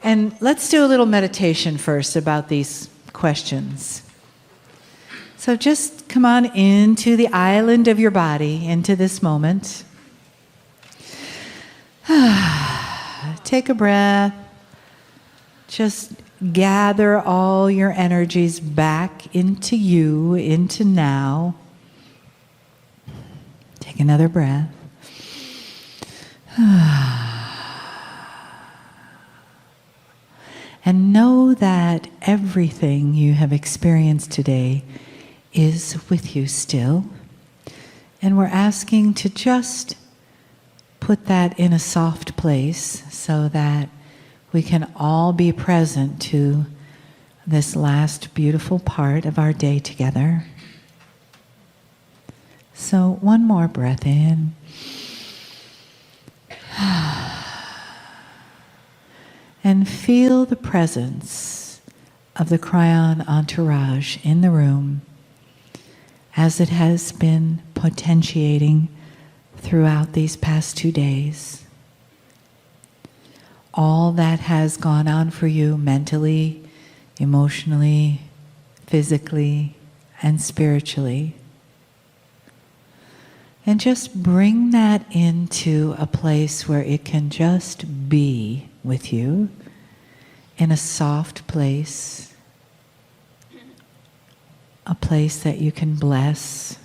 And let's do a little meditation first about these questions. So just come on into the island of your body, into this moment. Take a breath. Just gather all your energies back into you, into now. Take another breath. And know that everything you have experienced today is with you still. And we're asking to just put that in a soft place so that we can all be present to this last beautiful part of our day together. So one more breath in. And feel the presence of the Kryon entourage in the room as it has been potentiating throughout these past 2 days. All that has gone on for you mentally, emotionally, physically, and spiritually. And just bring that into a place where it can just be with you in a soft place, a place that you can bless,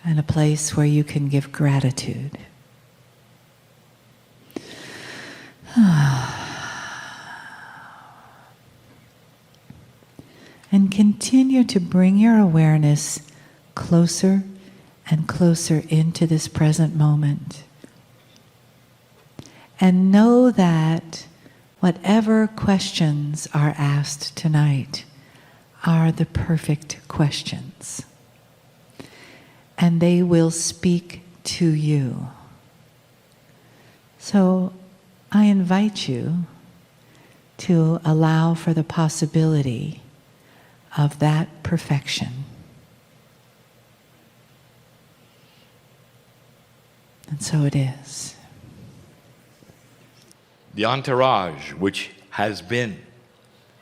and a place where you can give gratitude. And continue to bring your awareness closer and closer into this present moment. And know that whatever questions are asked tonight are the perfect questions. And they will speak to you. So I invite you to allow for the possibility of that perfection. And so it is. The entourage which has been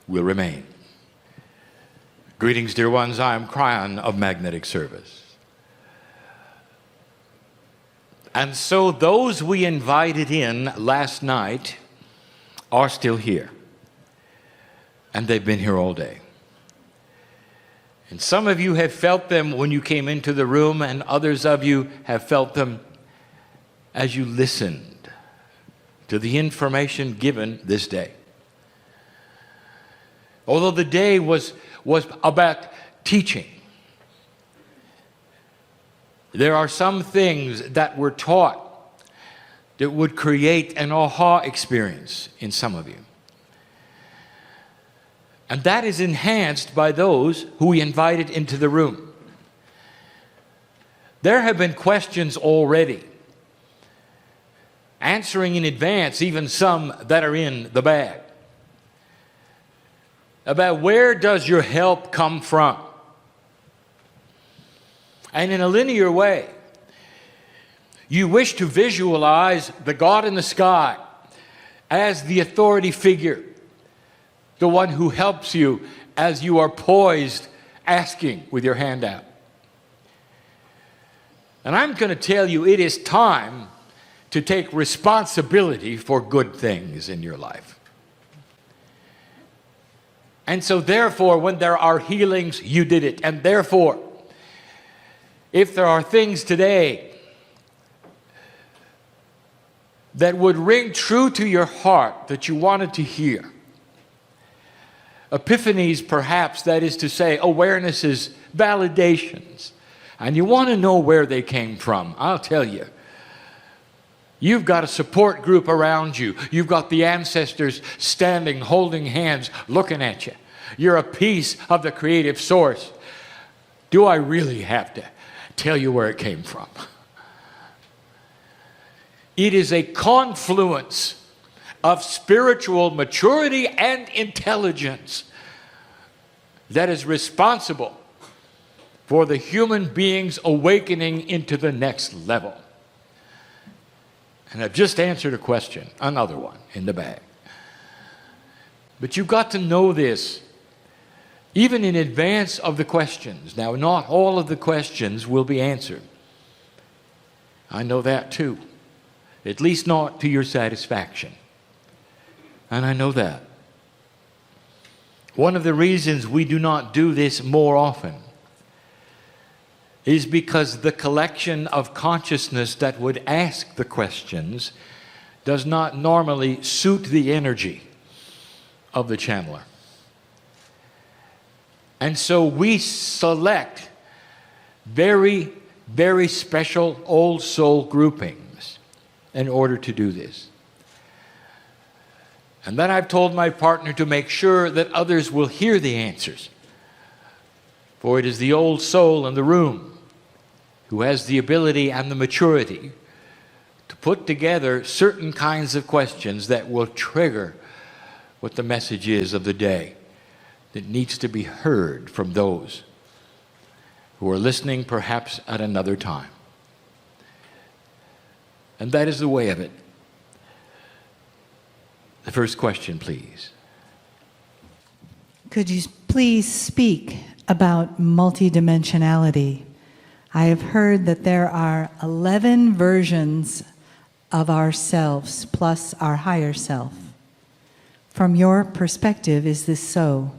will remain. Greetings, dear ones. I am Kryon of Magnetic Service. And so those we invited in last night are still here. And they've been here all day. And some of you have felt them when you came into the room, and others of you have felt them as you listened to the information given this day. Although the day was about teaching, there are some things that were taught that would create an aha experience in some of you. And that is enhanced by those who we invited into the room. There have been questions already, answering in advance, even some that are in the bag, about where does your help come from? And in a linear way, you wish to visualize the God in the sky as the authority figure, the one who helps you as you are poised, asking with your hand out. And I'm going to tell you, it is time to take responsibility for good things in your life. And so therefore, when there are healings, you did it. And therefore, if there are things today that would ring true to your heart that you wanted to hear, epiphanies perhaps, that is to say, awarenesses, validations, and you want to know where they came from, I'll tell you. You've got a support group around you. You've got the ancestors standing, holding hands, looking at you. You're a piece of the creative source. Do I really have to tell you where it came from? It is a confluence of spiritual maturity and intelligence that is responsible for the human being's awakening into the next level. And I've just answered a question, another one in the bag. But you've got to know this, even in advance of the questions. Now, not all of the questions will be answered. I know that too. At least not to your satisfaction. And I know that. One of the reasons we do not do this more often is because the collection of consciousness that would ask the questions does not normally suit the energy of the channeler. And so we select very, very special old soul groupings in order to do this. And then I've told my partner to make sure that others will hear the answers. For it is the old soul in the room who has the ability and the maturity to put together certain kinds of questions that will trigger what the message is of the day that needs to be heard from those who are listening perhaps at another time. And that is the way of it. The first question, please. Could you please speak about multidimensionality? I have heard that there are 11 versions of ourselves plus our higher self. From your perspective, is this so?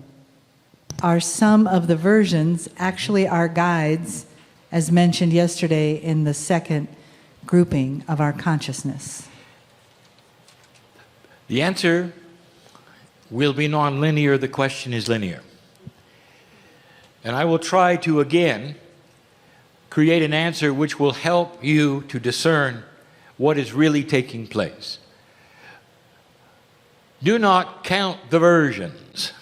Are some of the versions actually our guides, as mentioned yesterday in the second grouping of our consciousness? The answer will be nonlinear. The question is linear. And I will try to, again, create an answer which will help you to discern what is really taking place. Do not count the versions.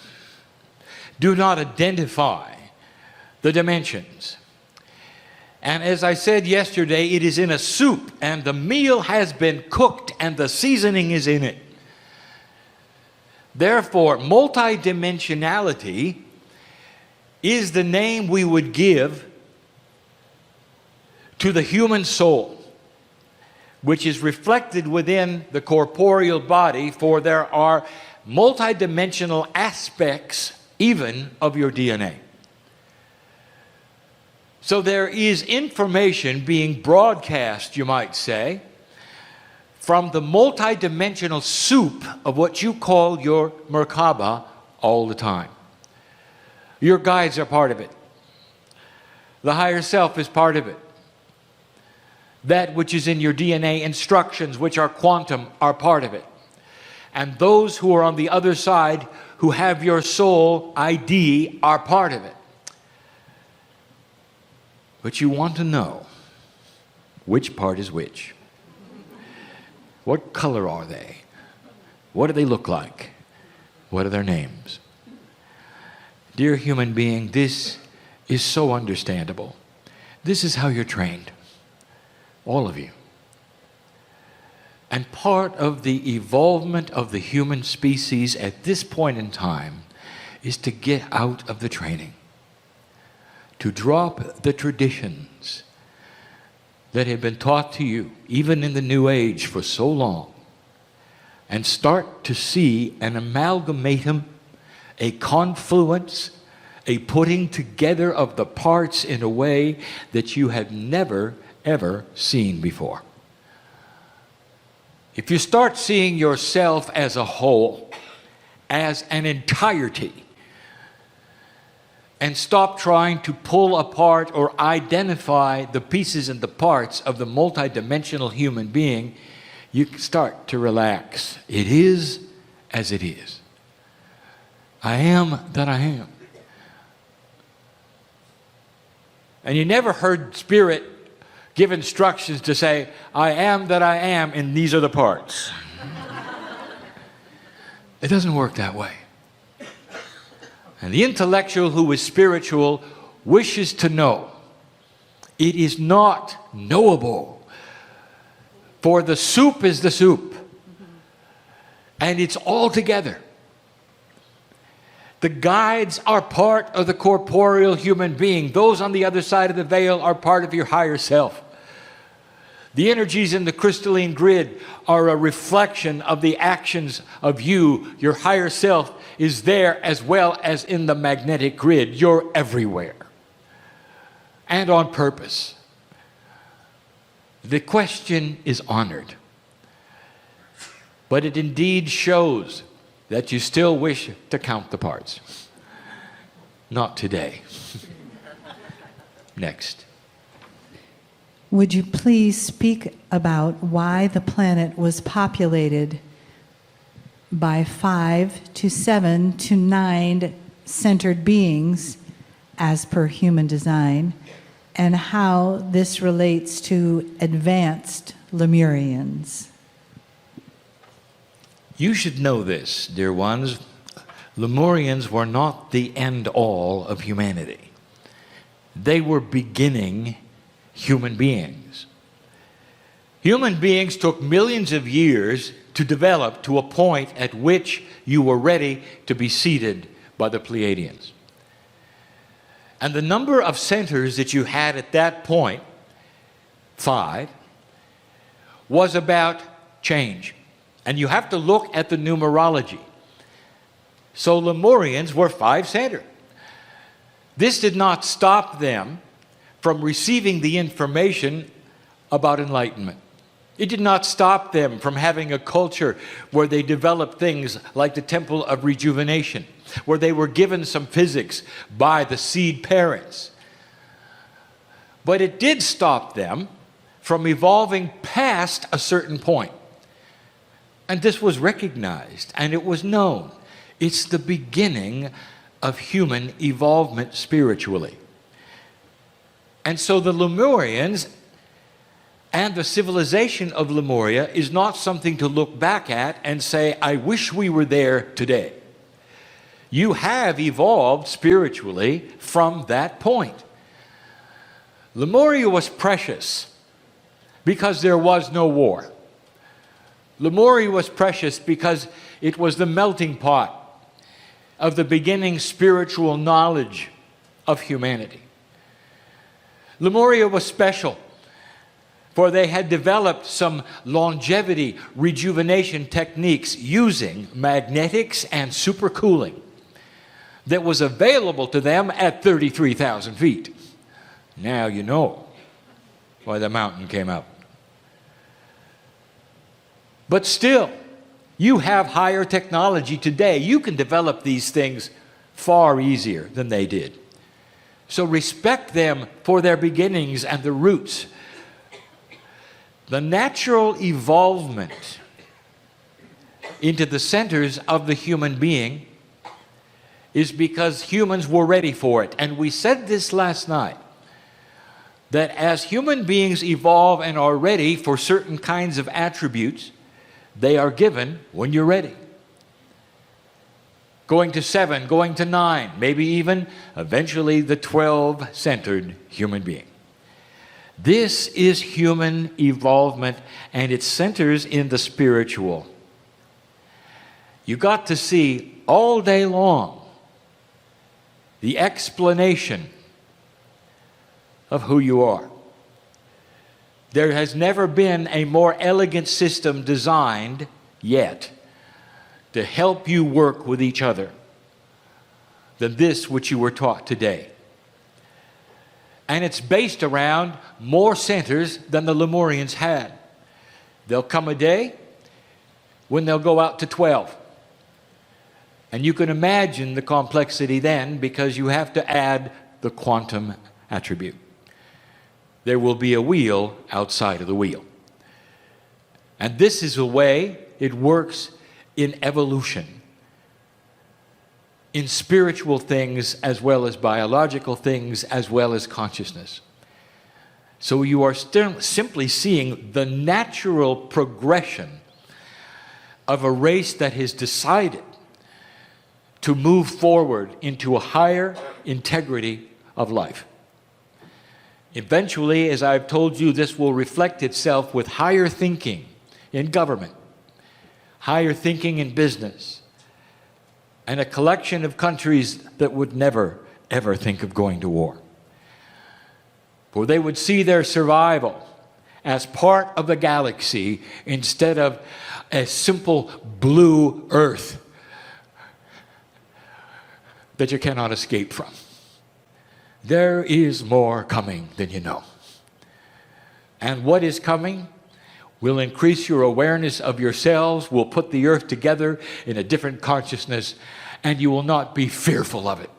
Do not identify the dimensions. And as I said yesterday, it is in a soup, and the meal has been cooked, and the seasoning is in it. Therefore, multidimensionality is the name we would give to the human soul, which is reflected within the corporeal body, for there are multidimensional aspects even of your DNA. So there is information being broadcast, you might say, from the multidimensional soup of what you call your Merkaba all the time. Your guides are part of it. The higher self is part of it. That which is in your DNA instructions, which are quantum, are part of it. And those who are on the other side, who have your soul ID, are part of it. But you want to know which part is which. What color are they? What do they look like? What are their names? Dear human being, this is so understandable. This is how you're trained. All of you. And part of the evolvement of the human species at this point in time is to get out of the training. To drop the traditions that have been taught to you, even in the New Age for so long, and start to see an amalgamatum, a confluence, a putting together of the parts in a way that you have never, ever seen before. If you start seeing yourself as a whole, as an entirety, and stop trying to pull apart or identify the pieces and the parts of the multidimensional human being, you can start to relax. It is as it is. I am that I am. And you never heard Spirit give instructions to say, I am that I am, and these are the parts. It doesn't work that way. And the intellectual who is spiritual wishes to know. It is not knowable. For the soup is the soup. And it's all together. The guides are part of the corporeal human being. Those on the other side of the veil are part of your higher self. The energies in the crystalline grid are a reflection of the actions of you. Your higher self is there as well as in the magnetic grid. You're everywhere. And on purpose. The question is honored. But it indeed shows that you still wish to count the parts. Not today. Next. Would you please speak about why the planet was populated by 5 to 7 to 9 centered beings as per human design, and how this relates to advanced Lemurians? You should know this, dear ones. Lemurians were not the end-all of humanity. They were beginning human beings. Human beings took millions of years to develop to a point at which you were ready to be seated by the Pleiadians. And the number of centers that you had at that point, 5, was about change. And you have to look at the numerology. So Lemurians were 5-centered. This did not stop them from receiving the information about enlightenment. It did not stop them from having a culture where they developed things like the Temple of Rejuvenation, where they were given some physics by the seed parents. But it did stop them from evolving past a certain point. And this was recognized and it was known. It's the beginning of human evolvement spiritually. And so the Lemurians and the civilization of Lemuria is not something to look back at and say, I wish we were there today. You have evolved spiritually from that point. Lemuria was precious because there was no war. Lemuria was precious because it was the melting pot of the beginning spiritual knowledge of humanity. Lemuria was special, for they had developed some longevity rejuvenation techniques using magnetics and supercooling that was available to them at 33,000 feet. Now you know why the mountain came out. But still, you have higher technology today. You can develop these things far easier than they did. So respect them for their beginnings and the roots. The natural evolvement into the centers of the human being is because humans were ready for it. And we said this last night, that as human beings evolve and are ready for certain kinds of attributes, they are given when you're ready. Going to 7, going to 9, maybe even eventually the 12-centered human being. This is human evolvement, and it centers in the spiritual. You got to see all day long the explanation of who you are. There has never been a more elegant system designed yet to help you work with each other than this which you were taught today. And it's based around more centers than the Lemurians had. There'll come a day when they'll go out to 12. And you can imagine the complexity then, because you have to add the quantum attribute. There will be a wheel outside of the wheel. And this is the way it works in evolution, in spiritual things as well as biological things as well as consciousness. So you are still simply seeing the natural progression of a race that has decided to move forward into a higher integrity of life. Eventually, as I've told you, this will reflect itself with higher thinking in government, higher thinking in business, and a collection of countries that would never, ever think of going to war. For they would see their survival as part of the galaxy instead of a simple blue earth that you cannot escape from. There is more coming than you know. And what is coming will increase your awareness of yourselves, will put the earth together in a different consciousness, and you will not be fearful of it.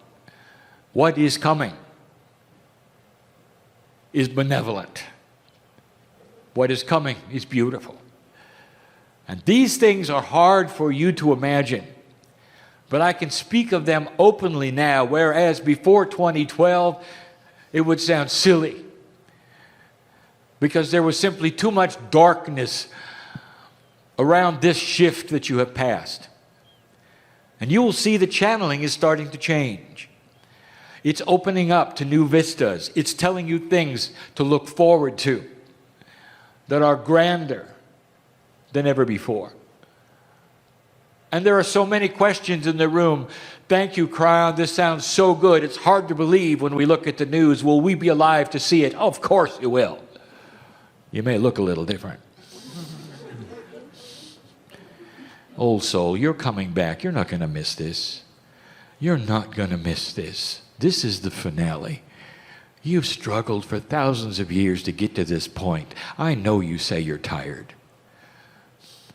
What is coming is benevolent. What is coming is beautiful. And these things are hard for you to imagine, but I can speak of them openly now, whereas before 2012, it would sound silly, because there was simply too much darkness around this shift that you have passed. And you will see the channeling is starting to change. It's opening up to new vistas. It's telling you things to look forward to that are grander than ever before. And there are so many questions in the room. Thank you, Cryon. This sounds so good. It's hard to believe when we look at the news. Will we be alive to see it? Oh, of course you will. You may look a little different. Old soul, you're coming back. You're not going to miss this. You're not going to miss this. This is the finale. You've struggled for thousands of years to get to this point. I know you say you're tired,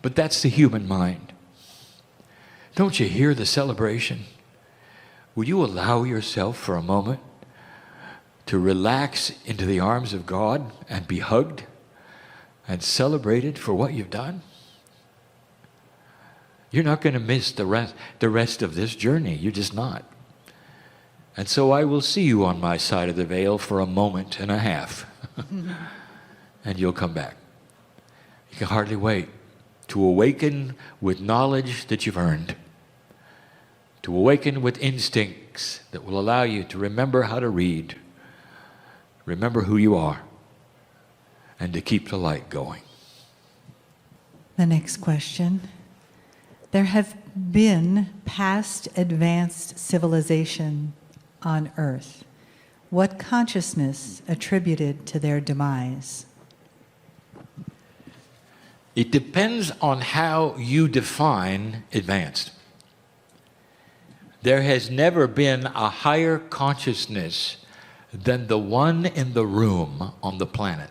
but that's the human mind. Don't you hear the celebration? Will you allow yourself for a moment to relax into the arms of God and be hugged and celebrated for what you've done? You're not going to miss the rest of this journey. You're just not. And so I will see you on my side of the veil for a moment and a half. And you'll come back. You can hardly wait to awaken with knowledge that you've earned, to awaken with instincts that will allow you to remember how to read, remember who you are, and to keep the light going. The next question. There have been past advanced civilization on Earth. What consciousness attributed to their demise? It depends on how you define advanced. There has never been a higher consciousness than the one in the room on the planet.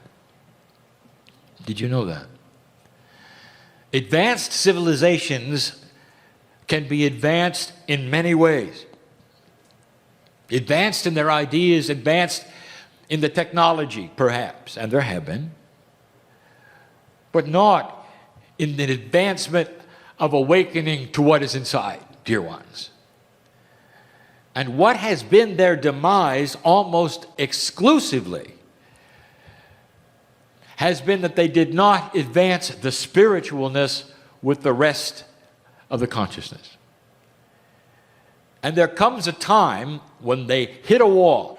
Did you know that? Advanced civilizations can be advanced in many ways. Advanced in their ideas, advanced in the technology, perhaps, and there have been, but not in the advancement of awakening to what is inside, dear ones. And what has been their demise almost exclusively has been that they did not advance the spiritualness with the rest of the consciousness. And there comes a time when they hit a wall,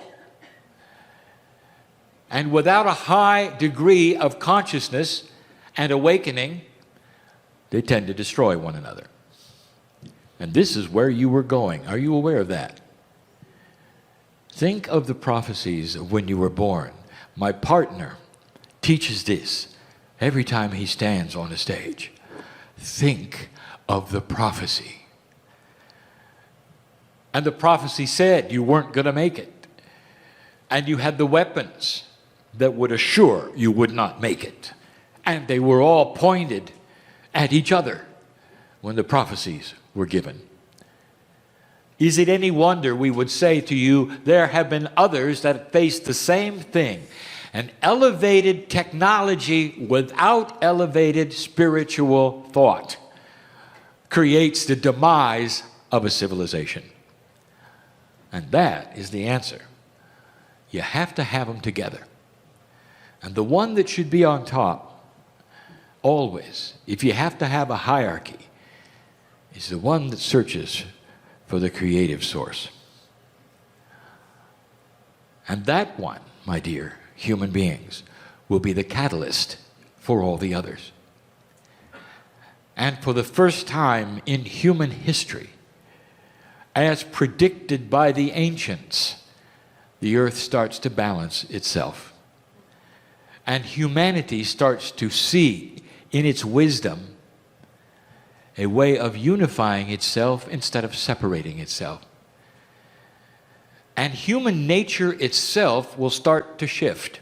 and without a high degree of consciousness and awakening, they tend to destroy one another. And this is where you were going. Are you aware of that? Think of the prophecies of when you were born. My partner teaches this every time he stands on a stage. Think of the prophecy. And the prophecy said you weren't going to make it. And you had the weapons that would assure you would not make it. And they were all pointed at each other when the prophecies were given. Is it any wonder we would say to you, there have been others that faced the same thing? An elevated technology without elevated spiritual thought creates the demise of a civilization. And that is the answer. You have to have them together. And the one that should be on top, always, if you have to have a hierarchy, is the one that searches for the creative source. And that one, my dear human beings, will be the catalyst for all the others. And for the first time in human history, as predicted by the ancients, the earth starts to balance itself. And humanity starts to see in its wisdom a way of unifying itself instead of separating itself. And human nature itself will start to shift.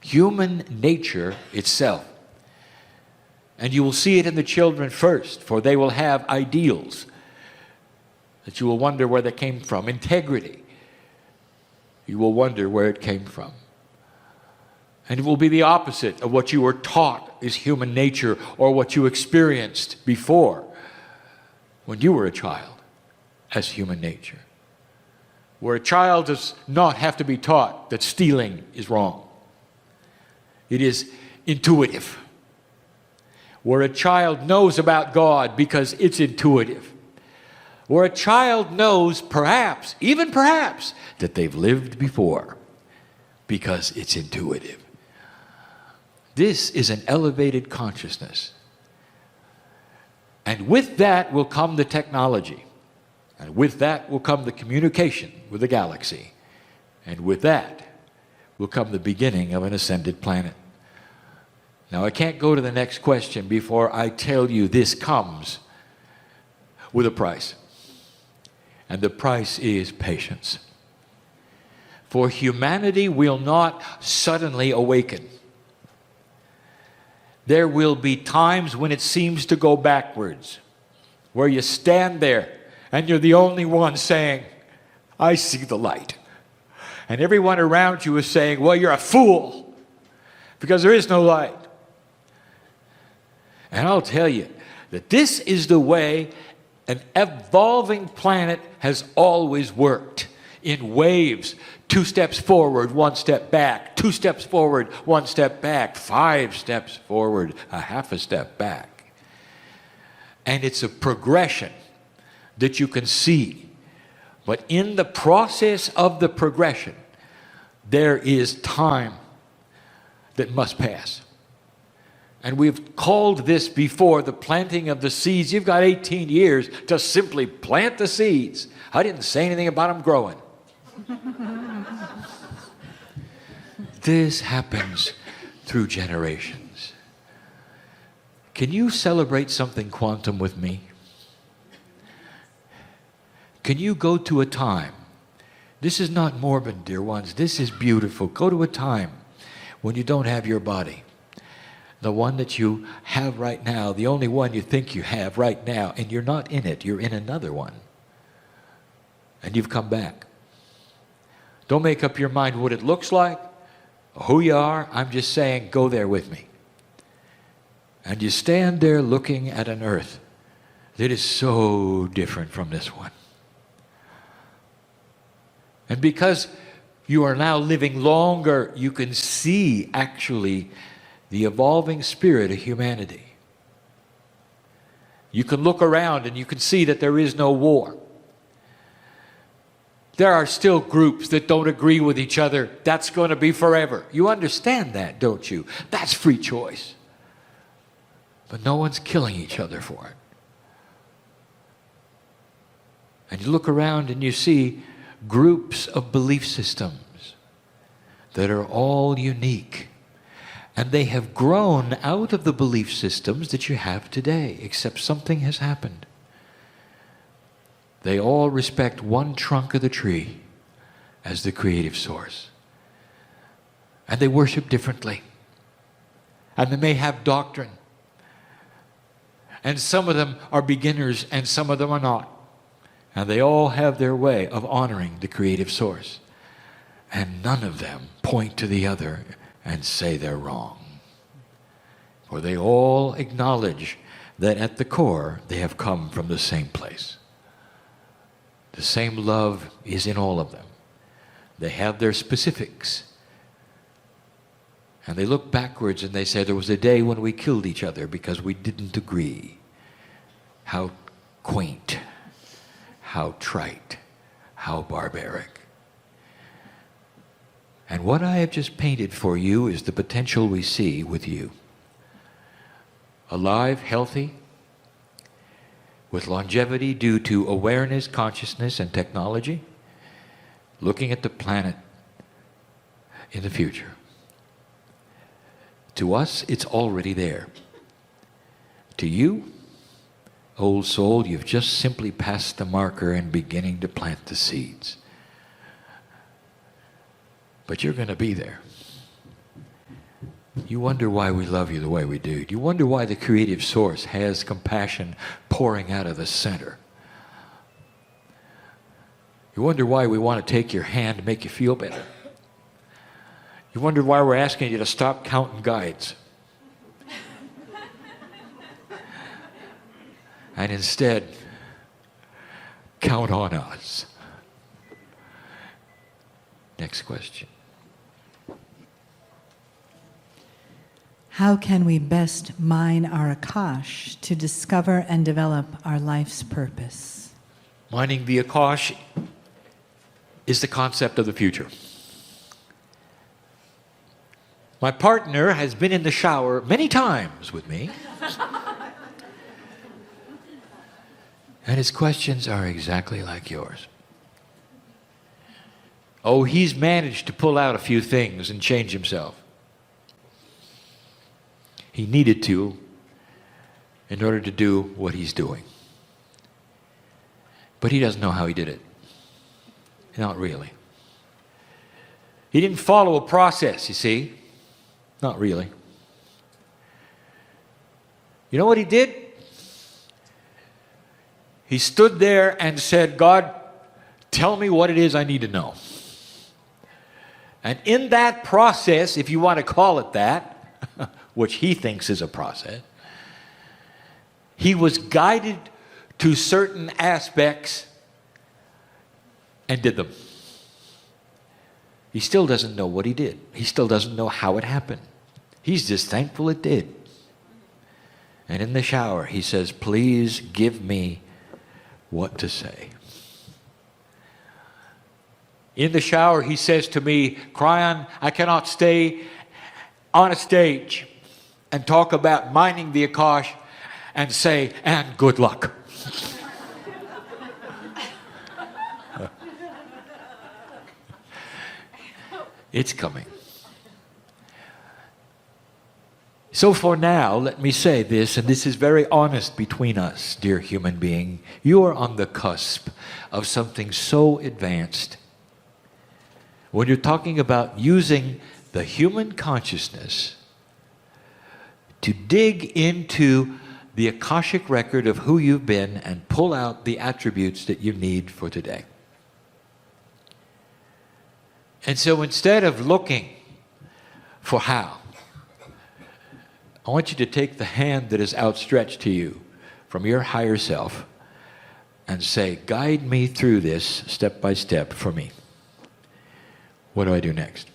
Human nature itself. And you will see it in the children first, for they will have ideals that you will wonder where they came from. Integrity. You will wonder where it came from. And it will be the opposite of what you were taught is human nature or what you experienced before when you were a child as human nature. Where a child does not have to be taught that stealing is wrong. It is intuitive. Where a child knows about God because it's intuitive. Where a child knows perhaps, even perhaps, that they've lived before because it's intuitive. This is an elevated consciousness. And with that will come the technology. And with that will come the communication with the galaxy. And with that will come the beginning of an ascended planet. Now, I can't go to the next question before I tell you this comes with a price. And the price is patience. For humanity will not suddenly awaken. There will be times when it seems to go backwards, where you stand there and you're the only one saying, I see the light. And everyone around you is saying, well, you're a fool, because there is no light. And I'll tell you that this is the way an evolving planet has always worked, in waves. 2 steps forward, 1 step back, 2 steps forward, 1 step back, 5 steps forward, a half a step back. And it's a progression that you can see. But in the process of the progression, there is time that must pass. And we've called this before the planting of the seeds. You've got 18 years to simply plant the seeds. I didn't say anything about them growing. This happens through generations. Can you celebrate something quantum with me? Can you go to a time? This is not morbid, dear ones. This is beautiful. Go to a time when you don't have your body. The one that you have right now, the only one you think you have right now, and you're not in it, you're in another one. And you've come back. Don't make up your mind what it looks like, who you are. I'm just saying, go there with me. And you stand there looking at an earth that is so different from this one. And because you are now living longer, you can see actually the evolving spirit of humanity. You can look around and you can see that there is no war. There are still groups that don't agree with each other. That's going to be forever. You understand that, don't you? That's free choice. But no one's killing each other for it. And you look around and you see groups of belief systems that are all unique. And they have grown out of the belief systems that you have today, except something has happened. They all respect one trunk of the tree as the creative source. And they worship differently. And they may have doctrine. And some of them are beginners and some of them are not. And they all have their way of honoring the creative source. And none of them point to the other and say they're wrong. For they all acknowledge that at the core they have come from the same place. The same love is in all of them. They have their specifics. And they look backwards and they say, there was a day when we killed each other because we didn't agree. How quaint, how trite, how barbaric. And what I have just painted for you is the potential we see with you. Alive, healthy, with longevity due to awareness, consciousness, and technology, looking at the planet in the future. To us, it's already there. To you, old soul, you've just simply passed the marker and beginning to plant the seeds. But you're going to be there. You wonder why we love you the way we do. You wonder why the creative source has compassion pouring out of the center. You wonder why we want to take your hand and make you feel better. You wonder why we're asking you to stop counting guides. And instead, count on us. Next question. How can we best mine our Akash to discover and develop our life's purpose? Mining the Akash is the concept of the future. My partner has been in the shower many times with me. And his questions are exactly like yours. Oh, he's managed to pull out a few things and change himself. He needed to in order to do what he's doing. But he doesn't know how he did it. Not really. He didn't follow a process, you see. Not really. You know what he did? He stood there and said, God, tell me what it is I need to know. And in that process, if you want to call it that, which he thinks is a process, he was guided to certain aspects and did them. He still doesn't know what he did. He still doesn't know how it happened. He's just thankful it did. And in the shower, he says, please give me what to say. In the shower, he says to me, Kryon, I cannot stay on a stage and talk about mining the Akash and say, and good luck. It's coming. So for now, let me say this, and this is very honest between us, dear human being. You are on the cusp of something so advanced. When you're talking about using the human consciousness to dig into the Akashic record of who you've been and pull out the attributes that you need for today. And so instead of looking for how, I want you to take the hand that is outstretched to you from your higher self and say, guide me through this step by step for me. What do I do next?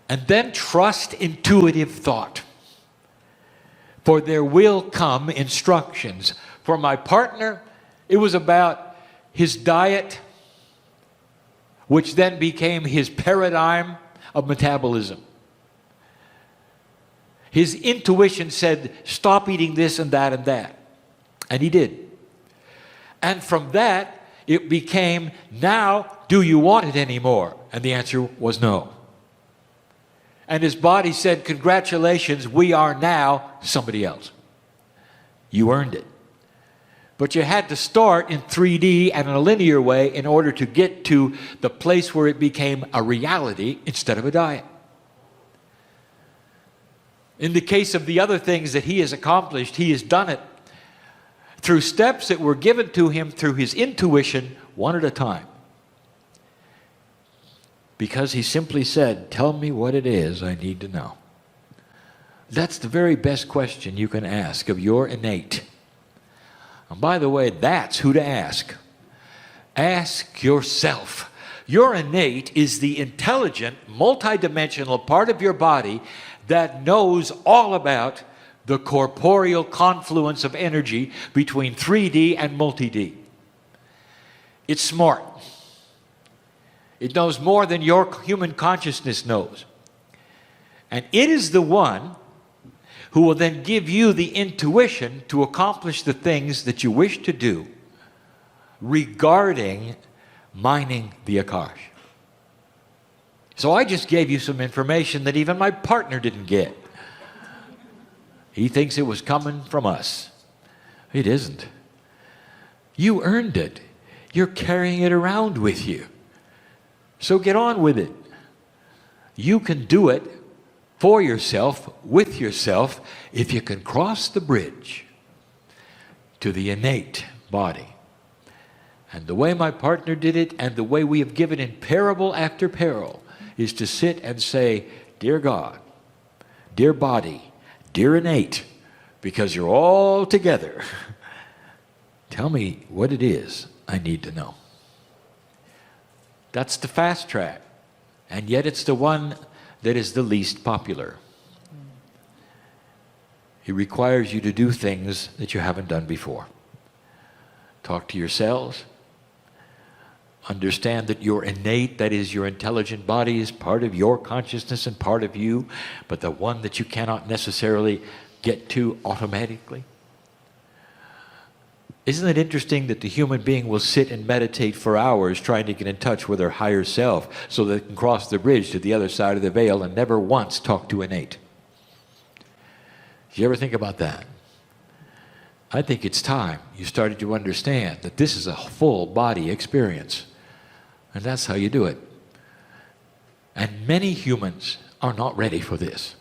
And then trust intuitive thought. For there will come instructions. For my partner, it was about his diet, which then became his paradigm of metabolism. His intuition said, stop eating this and that and that. And he did. And from that, it became, now, do you want it anymore? And the answer was no. And his body said, congratulations, we are now somebody else. You earned it. But you had to start in 3D and in a linear way in order to get to the place where it became a reality instead of a diet. In the case of the other things that he has accomplished, he has done it through steps that were given to him through his intuition, one at a time. Because he simply said, tell me what it is I need to know. That's the very best question you can ask of your innate. And by the way, that's who to ask. Ask yourself. Your innate is the intelligent, multidimensional part of your body that knows all about the corporeal confluence of energy between 3D and multi-D. It's smart. It knows more than your human consciousness knows. And it is the one who will then give you the intuition to accomplish the things that you wish to do regarding mining the Akash. So I just gave you some information that even my partner didn't get. He thinks it was coming from us. It isn't. You earned it. You're carrying it around with you. So get on with it. You can do it for yourself, with yourself, if you can cross the bridge to the innate body. And the way my partner did it, and the way we have given in parable after parable, is to sit and say, dear God, dear body, dear innate, because you're all together, tell me what it is I need to know. That's the fast track, and yet it's the one that is the least popular. It requires you to do things that you haven't done before. Talk to yourselves. Understand that your innate, that is your intelligent body, is part of your consciousness and part of you, but the one that you cannot necessarily get to automatically. Isn't it interesting that the human being will sit and meditate for hours trying to get in touch with their higher self so they can cross the bridge to the other side of the veil and never once talk to innate? Did you ever think about that? I think it's time you started to understand that this is a full body experience. And that's how you do it. And many humans are not ready for this.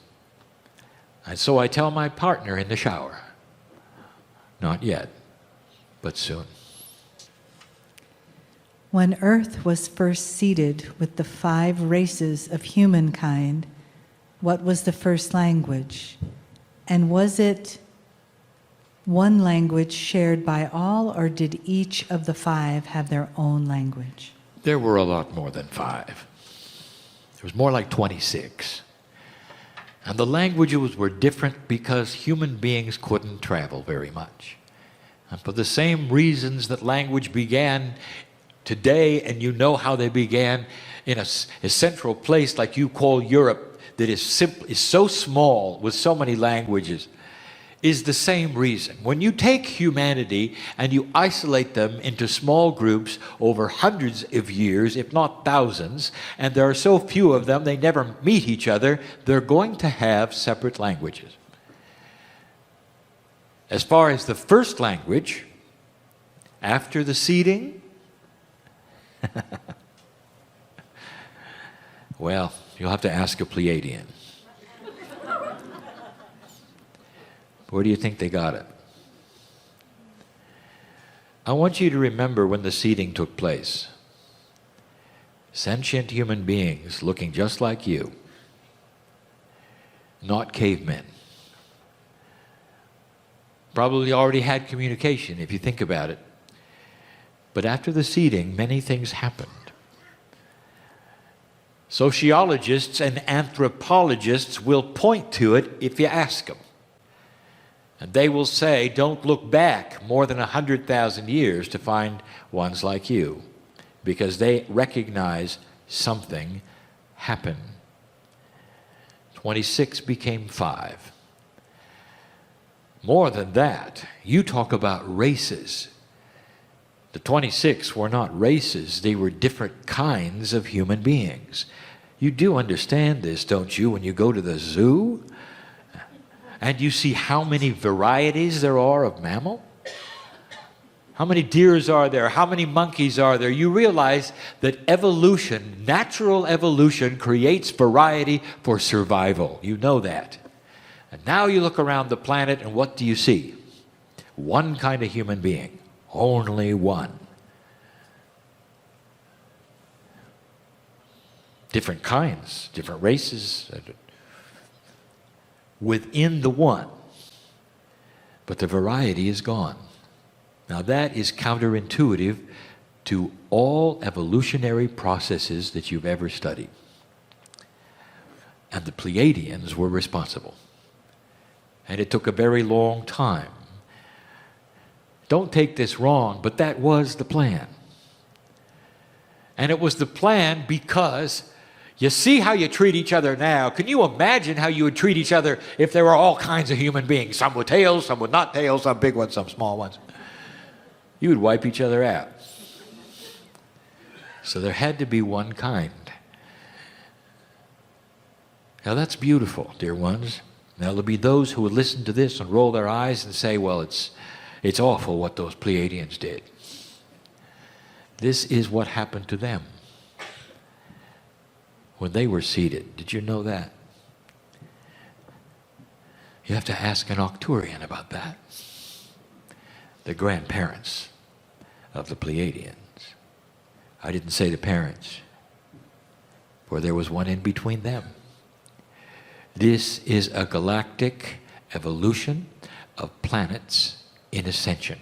And so I tell my partner in the shower, not yet, but soon. When Earth was first seeded with the 5 races of humankind, what was the first language? And was it one language shared by all, or did each of the 5 have their own language? There were a lot more than 5. There was more like 26. And the languages were different because human beings couldn't travel very much. And for the same reasons that language began today, and you know how they began in a central place like you call Europe, that is so small with so many languages, is the same reason. When you take humanity and you isolate them into small groups over hundreds of years, if not thousands, and there are so few of them they never meet each other, they're going to have separate languages. As far as the first language, after the seeding, well, you'll have to ask a Pleiadian. Where do you think they got it? I want you to remember when the seeding took place. Sentient human beings looking just like you, not cavemen. Probably already had communication if you think about it. But after the seeding, many things happened. Sociologists and anthropologists will point to it if you ask them. And they will say, don't look back more than 100,000 years to find ones like you, because they recognize something happened. 26 became 5. More than that, you talk about races. The 26 were not races, they were different kinds of human beings. You do understand this, don't you, when you go to the zoo? And you see how many varieties there are of mammal? How many deers are there? How many monkeys are there? You realize that evolution, natural evolution, creates variety for survival. You know that. And now you look around the planet and what do you see? One kind of human being. Only one. Different kinds, different races, within the one. But the variety is gone. Now that is counterintuitive to all evolutionary processes that you've ever studied. And the Pleiadians were responsible. And it took a very long time. Don't take this wrong, but that was the plan. And it was the plan because you see how you treat each other now. Can you imagine how you would treat each other if there were all kinds of human beings? Some with tails, some with not tails, some big ones, some small ones. You would wipe each other out. So there had to be one kind. Now that's beautiful, dear ones. Now there'll be those who will listen to this and roll their eyes and say, well, it's awful what those Pleiadians did. This is what happened to them when they were seated. Did you know that? You have to ask an Arcturian about that. The grandparents of the Pleiadians. I didn't say the parents, for there was one in between them. This is a galactic evolution of planets in ascension.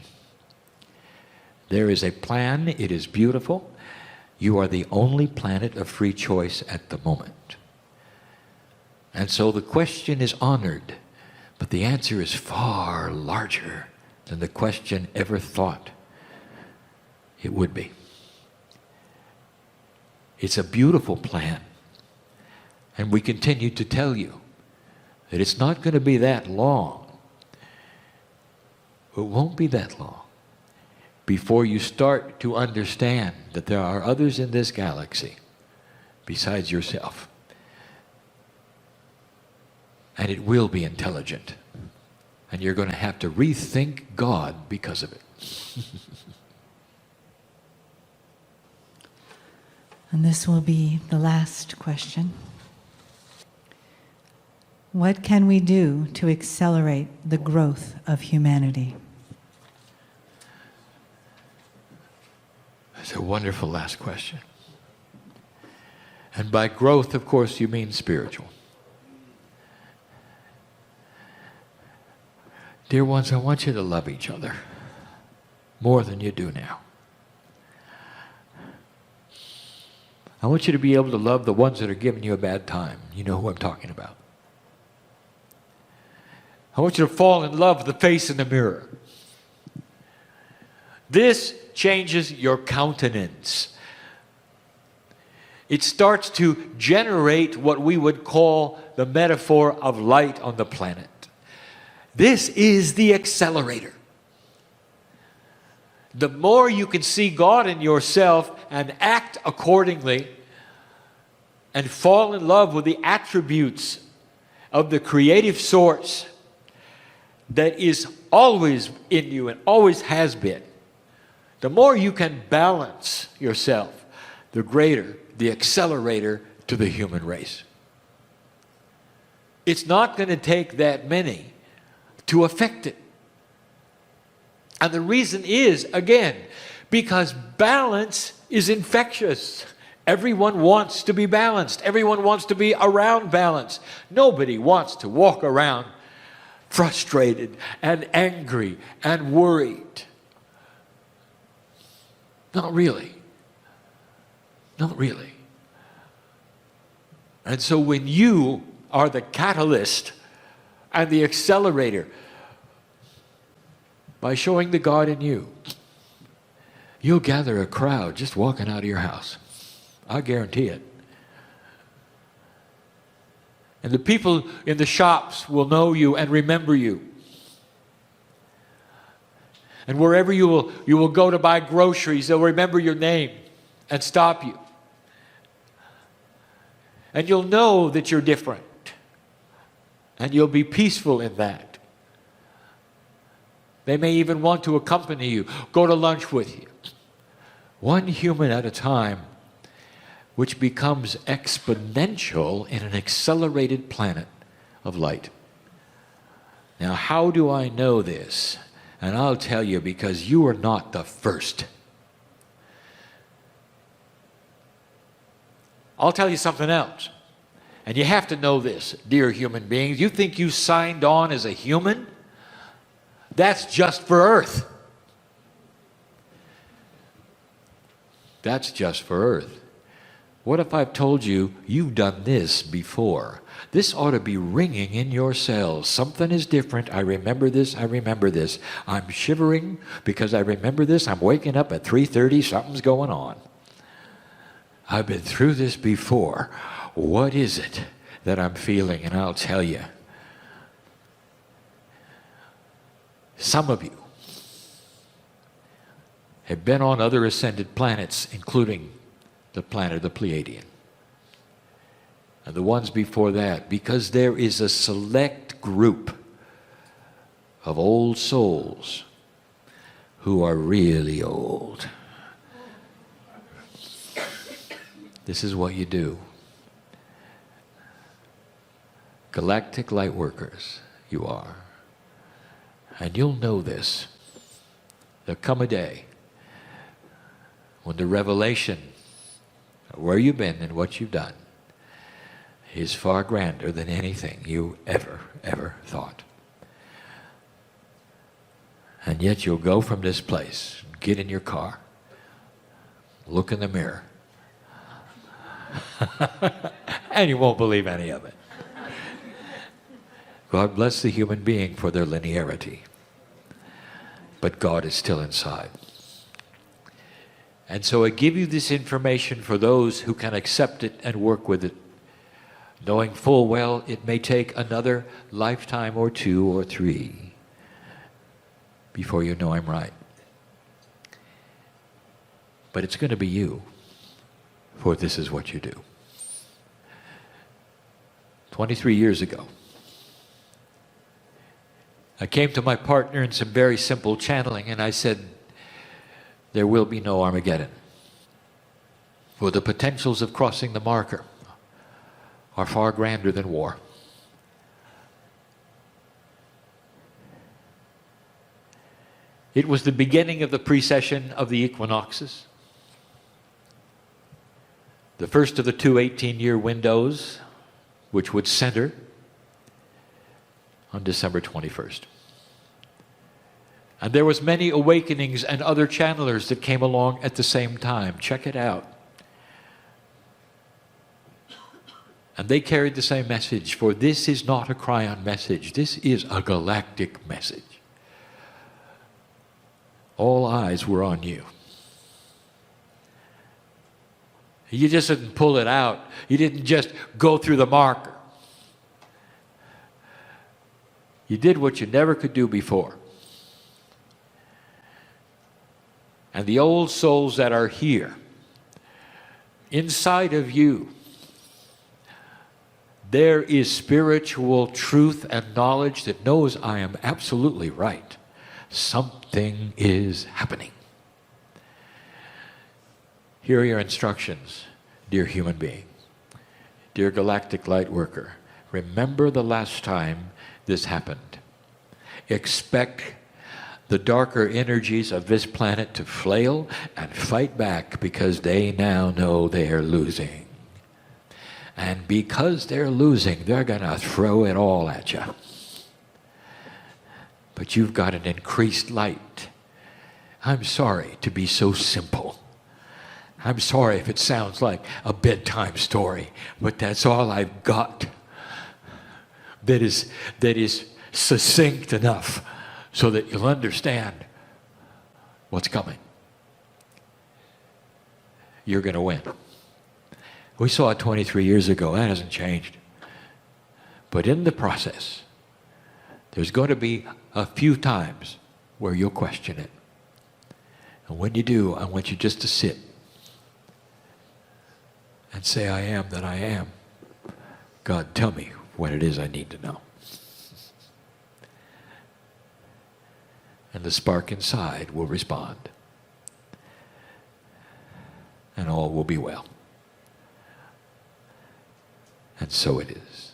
There is a plan, it is beautiful. You are the only planet of free choice at the moment. And so the question is honored, but the answer is far larger than the question ever thought it would be. It's a beautiful plan. And we continue to tell you that it's not going to be that long. It won't be that long before you start to understand that there are others in this galaxy besides yourself. And it will be intelligent. And you're going to have to rethink God because of it. And this will be the last question. What can we do to accelerate the growth of humanity? That's a wonderful last question. And by growth, of course, you mean spiritual. Dear ones, I want you to love each other more than you do now. I want you to be able to love the ones that are giving you a bad time. You know who I'm talking about. I want you to fall in love with the face in the mirror. This changes your countenance. It starts to generate what we would call the metaphor of light on the planet. This is the accelerator. The more you can see God in yourself and act accordingly and fall in love with the attributes of the creative source that is always in you and always has been, the more you can balance yourself, the greater the accelerator to the human race. It's not going to take that many to affect it. And the reason is, again, because balance is infectious. Everyone wants to be balanced. Everyone wants to be around balance. Nobody wants to walk around frustrated and angry and worried. Not really. Not really. And so when you are the catalyst and the accelerator, by showing the God in you, you'll gather a crowd just walking out of your house. I guarantee it. And the people in the shops will know you and remember you. And wherever you will go to buy groceries, they'll remember your name and stop you. And you'll know that you're different. And you'll be peaceful in that. They may even want to accompany you, go to lunch with you. One human at a time, which becomes exponential in an accelerated planet of light. Now, how do I know this? And I'll tell you, because you are not the first. I'll tell you something else. And you have to know this, dear human beings. You think you signed on as a human? That's just for Earth. That's just for Earth. What if I've told you you've done this before? This ought to be ringing in your cells. Something is different. I remember this. I remember this. I'm shivering because I remember this. I'm waking up at 3:30. Something's going on. I've been through this before. What is it that I'm feeling? And I'll tell you. Some of you have been on other ascended planets, including the planet of the Pleiadian. and the ones before that, because there is a select group of old souls who are really old. This is what you do. Galactic light workers, you are. And you'll know this. There'll come a day when the revelation of where you've been and what you've done is far grander than anything you ever thought. And yet you'll go from this place, get in your car, look in the mirror, and you won't believe any of it. God bless the human being for their linearity, but God is still inside. And so I give you this information for those who can accept it and work with it, knowing full well it may take another lifetime or 2 or 3 before you know I'm right. But it's going to be you, for this is what you do. 23 years ago, I came to my partner in some very simple channeling, and I said, there will be no Armageddon. For the potentials of crossing the marker are far grander than war. It was the beginning of the precession of the equinoxes. The first of the 2 18-year windows, which would center on December 21st. And there was many awakenings and other channelers that came along at the same time. Check it out. And they carried the same message, for this is not a Cryon message. This is a galactic message. All eyes were on you. You just didn't pull it out. You didn't just go through the marker. You did what you never could do before. And the old souls that are here, inside of you, there is spiritual truth and knowledge that knows I am absolutely right. Something is happening. Here are your instructions, dear human being, dear galactic light worker. Remember the last time this happened. Expect the darker energies of this planet to flail and fight back, because they now know they are losing. And because they're losing, they're going to throw it all at you. But you've got an increased light. I'm sorry to be so simple. I'm sorry if it sounds like a bedtime story, but that's all I've got that is succinct enough so that you'll understand what's coming. You're going to win. We saw it 23 years ago. That hasn't changed. But in the process, there's going to be a few times where you'll question it. And when you do, I want you just to sit and say, I am that I am. God, tell me what it is I need to know. And the spark inside will respond. And all will be well. And so it is.